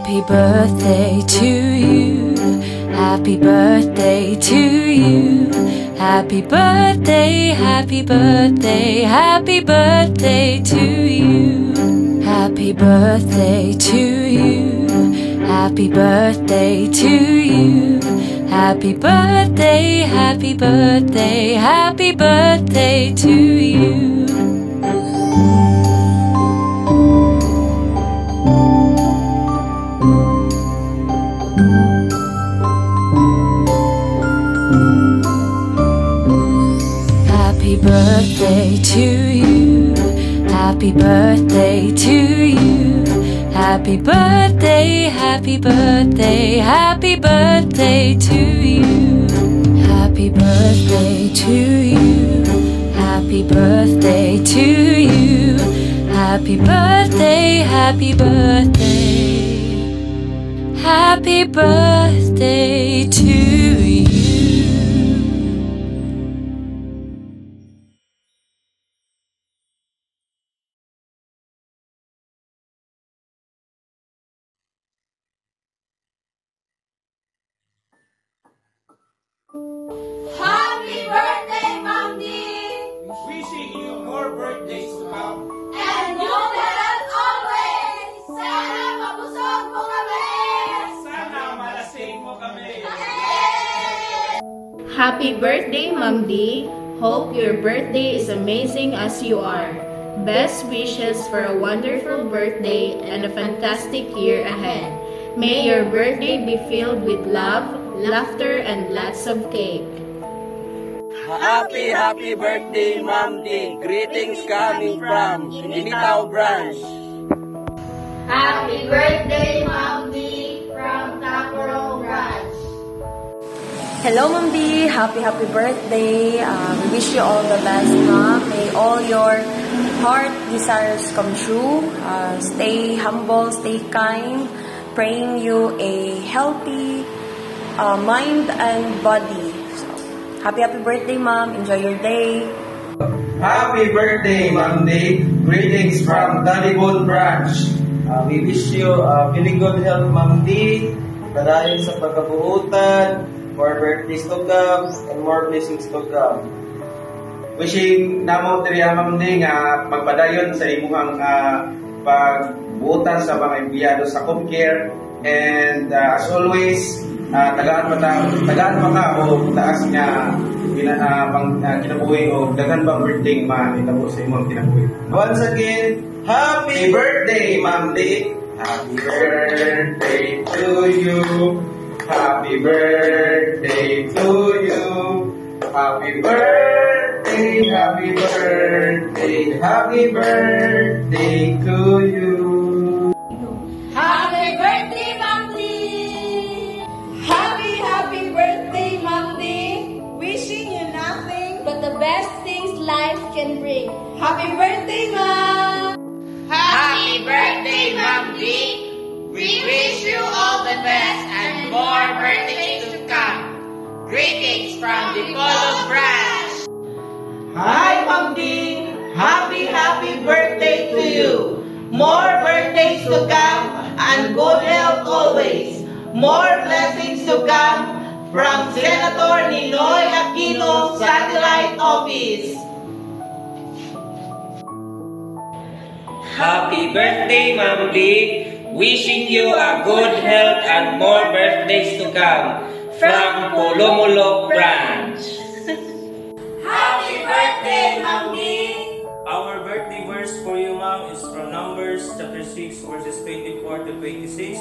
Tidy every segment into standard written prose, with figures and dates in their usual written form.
Happy birthday to you. Happy birthday to you. Happy birthday, happy birthday, happy birthday to you. Happy birthday to you. Happy birthday to you. Happy birthday, happy birthday, happy birthday to you. Happy birthday to you. Happy birthday to you. Happy birthday, happy birthday, happy birthday to you. Happy birthday to you. Happy birthday to you. Happy birthday, happy birthday. Happy birthday to you. Happy birthday, Ma'am D! Wishing you more birthdays to come. And good health always! Sana mabusog mo kami! Sana malasing mo kami. Happy birthday, Ma'am D. Hope your birthday is amazing as you are. Best wishes for a wonderful birthday and a fantastic year ahead. May your birthday be filled with love, laughter, and lots of cake. Happy birthday, Ma'am D. Greetings coming from Initaw Branch. Happy birthday, Ma'am D! From Tacorong Branch. Hello, Ma'am D. Happy birthday. We wish you all the best, Ma'am. May all your heart desires come true. Stay humble, stay kind. Praying you a healthy mind and body. So, happy birthday, Ma'am. Enjoy your day. Happy birthday, Ma'am D. Greetings from Talibon Branch. We wish you very good health, Ma'am D. Padayon sa pagkabuutan, more birthdays to come, and more blessings to come. Wishing namo diri Ma'am D nga magpadayon sa imong pagbuutan sa mga empleyado sa Comcare, and as always, tagaan pa ka o taas nga kinabuhi o daghan pang birthday mahitabo sa imong kinabuhi. Once again, happy birthday, Ma'am D. Happy birthday to you. Happy birthday to you. Happy birthday, happy birthday, happy birthday to you. Happy birthday, Ma'am D! Happy birthday, Ma'am D! Wishing you nothing but the best things life can bring. Happy birthday, Ma'am! Happy birthday, Ma'am D! We wish you all the best and more birthdays to come. Greetings from the Polo Branch. Hi, Ma'am D! Happy birthday to you! More birthdays to come and good health always. More blessings to come from Senator Ninoy Aquino Satellite Office. Happy birthday, Ma'am D. Wishing you a good health and more birthdays to come from Polomolok Branch. Happy birthday, Ma'am D! Our birthday verse for you, Ma'am, is from Numbers chapter 6, verses 24 to 26.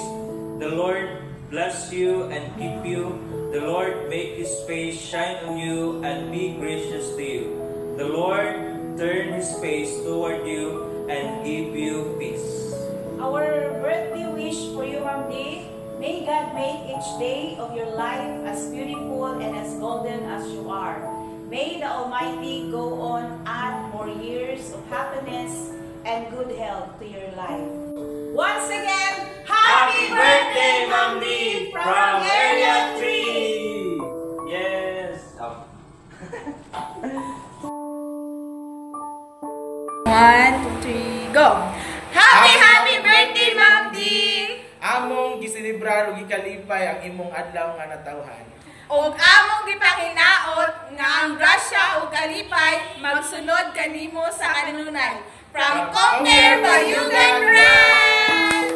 The Lord bless you and keep you. The Lord make His face shine on you and be gracious to you. The Lord turn His face toward you and give you peace. Our birthday wish for you, Ma'am D. May God make each day of your life as beautiful and as golden as you are. May the Almighty go on add more years of happiness and good health to your life. Once again, happy birthday, Ma'am D, from Area 3! Yes! 1, 2, 3, go! Happy birthday, Ma'am D! among giselebrar ug gikalipay ang imong adlaw nga natawhan. ug among gipanginaot nga ang grasya ug kalipay magsunod kanimo sa kanunay. From Comcare Bayugan Ranch!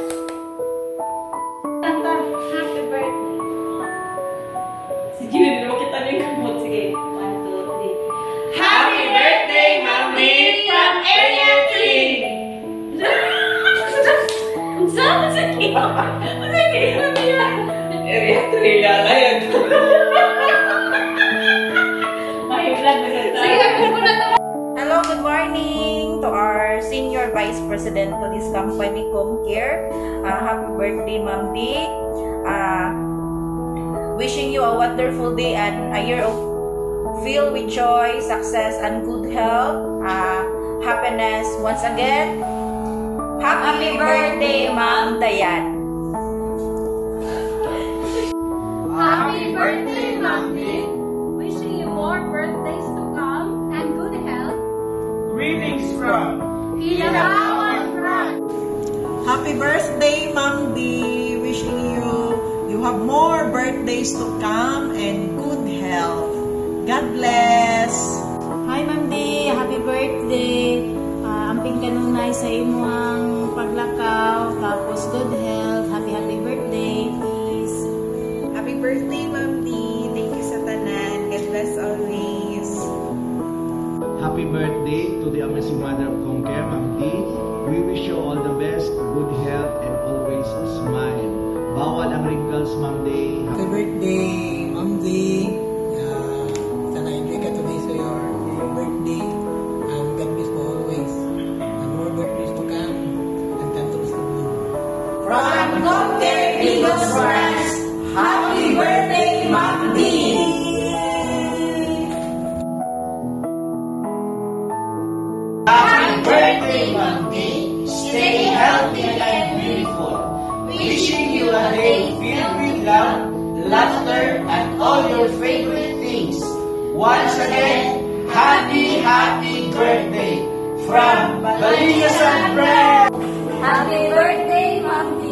Happy birthday. Sige, hindi mo kita rin kamot. Sige, 1, 2, 3. Happy birthday, Mommy, from Area 3! Kung saan? Sige. Sige, Area 3 yata yan. may vlog na sa tayo. Hello, good morning to our Senior Vice President to this company, Comcare. Happy birthday, Ma'am D. Wishing you a wonderful day and a year of filled with joy, success, and good health, happiness. Once again, happy birthday, Ma'am Dayan. Happy birthday, Ma'am D. Wishing you more birthdays to come and good health. Greetings from Pinawan Front. Happy birthday, Ma'am D. Wishing you have more birthdays to come and good health. God bless. Hi, Ma'am D. Happy birthday. Amping kanunay sa imuang paglakaw. Tapos good health. Happy birthday. Peace. Happy birthday, Ma'am D. Thank you sa tanan. God bless always. Happy birthday to the amazing mother of Comcare, Ma'am D. We wish you all the best, good health, and always smile. Bawal ang wrinkles, Ma'am D. Happy birthday, Ma'am D. Sana enjoy ka today sa your birthday. God bless you always. And more birthdays to come. And countries to bloom. From Comcare Eagles Ranch, happy birthday, Ma'am D. Happy birthday, Ma'am D. Stay healthy and beautiful. Wishing you a day filled with love, laughter, and all your favorite things. Once again, happy birthday from Baligas and Friends. Happy birthday, Ma'am D.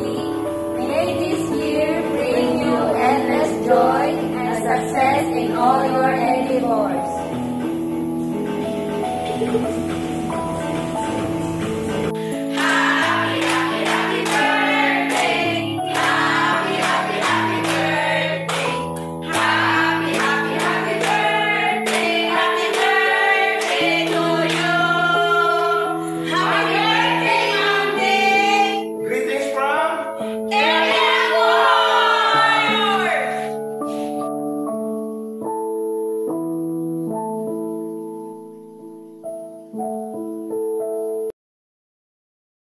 May this year bring you endless joy and success in all your